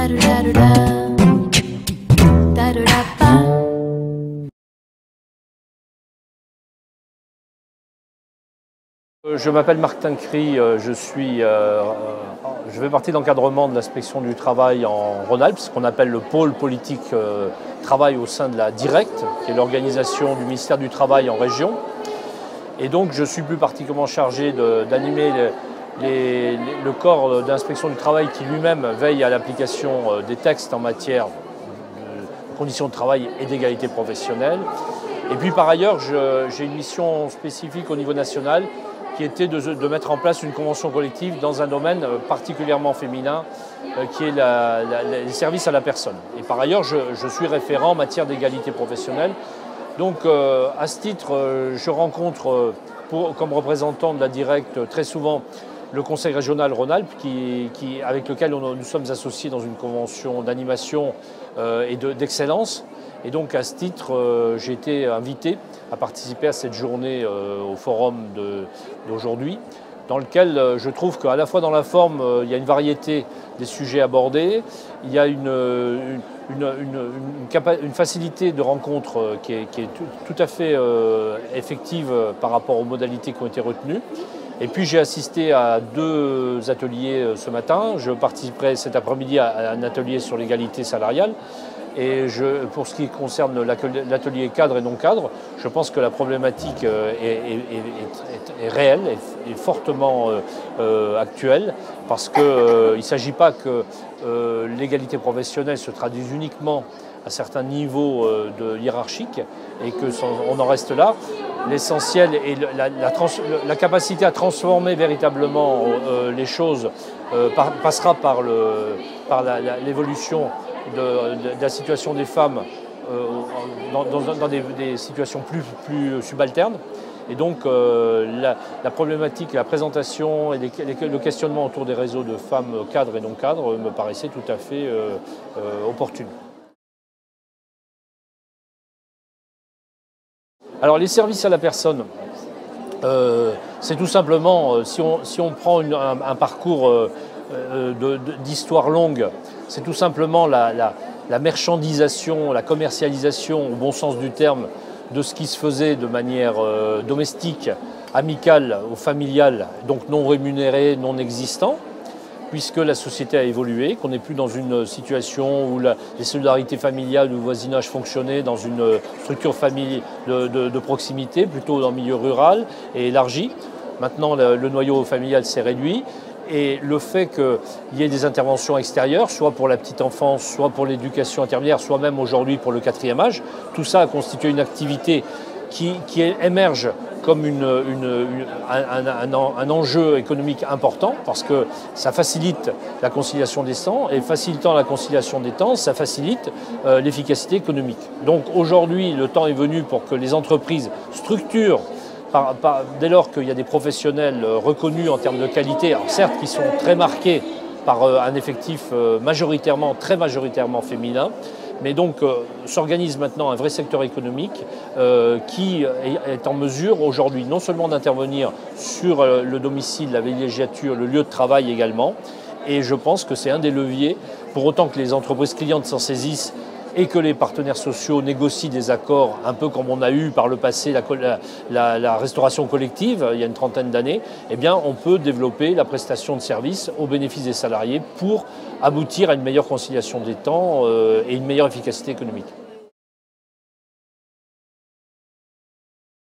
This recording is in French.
Je m'appelle Martin Cry, je fais partie de l'encadrement de l'inspection du travail en Rhône-Alpes, ce qu'on appelle le pôle politique travail au sein de la DIRECT, qui est l'organisation du ministère du Travail en région. Et donc je suis plus particulièrement chargé d'animer le corps d'inspection du travail qui lui-même veille à l'application des textes en matière de conditions de travail et d'égalité professionnelle. Et puis par ailleurs, j'ai une mission spécifique au niveau national qui était de mettre en place une convention collective dans un domaine particulièrement féminin, qui est les services à la personne. Et par ailleurs, je suis référent en matière d'égalité professionnelle. Donc à ce titre, je rencontre comme représentant de la DIRECT très souvent le Conseil régional Rhône-Alpes avec lequel nous sommes associés dans une convention d'animation et d'excellence. Et donc à ce titre, j'ai été invité à participer à cette journée au forum d'aujourd'hui, dans lequel je trouve qu'à la fois dans la forme, il y a une variété des sujets abordés, il y a une facilité de rencontre qui est tout à fait effective par rapport aux modalités qui ont été retenues. Et puis j'ai assisté à 2 ateliers ce matin. Je participerai cet après-midi à un atelier sur l'égalité salariale. Et pour ce qui concerne l'atelier cadre et non cadre, je pense que la problématique est réelle et fortement actuelle, parce qu'il ne s'agit pas que l'égalité professionnelle se traduise uniquement à certains niveaux hiérarchiques et qu'on en reste là. L'essentiel est la capacité à transformer véritablement les choses passera par l'évolution de la situation des femmes dans des situations plus subalternes. Et donc la problématique, la présentation et le questionnement autour des réseaux de femmes cadres et non cadres me paraissait tout à fait opportune. Alors les services à la personne, c'est tout simplement, si on prend un parcours d'histoire longue, c'est tout simplement la marchandisation, la commercialisation, au bon sens du terme, de ce qui se faisait de manière domestique, amicale ou familiale, donc non rémunéré, non existant, puisque la société a évolué, qu'on n'est plus dans une situation où les solidarités familiales ou le voisinage fonctionnaient dans une structure de proximité, plutôt dans le milieu rural et élargi. Maintenant, le noyau familial s'est réduit. Et le fait qu'il y ait des interventions extérieures, soit pour la petite enfance, soit pour l'éducation intermédiaire, soit même aujourd'hui pour le 4e âge, tout ça a constitué une activité qui émerge comme un enjeu économique important, parce que ça facilite la conciliation des temps, et facilitant la conciliation des temps, ça facilite l'efficacité économique. Donc aujourd'hui, le temps est venu pour que les entreprises structurent, dès lors qu'il y a des professionnels reconnus en termes de qualité, alors certes qui sont très marqués par un effectif très majoritairement féminin, mais donc s'organise maintenant un vrai secteur économique qui est en mesure aujourd'hui non seulement d'intervenir sur le domicile, la villégiature, le lieu de travail également, et je pense que c'est un des leviers, pour autant que les entreprises clientes s'en saisissent et que les partenaires sociaux négocient des accords, un peu comme on a eu par le passé la restauration collective, il y a une trentaine d'années, eh bien on peut développer la prestation de services au bénéfice des salariés pour aboutir à une meilleure conciliation des temps et une meilleure efficacité économique.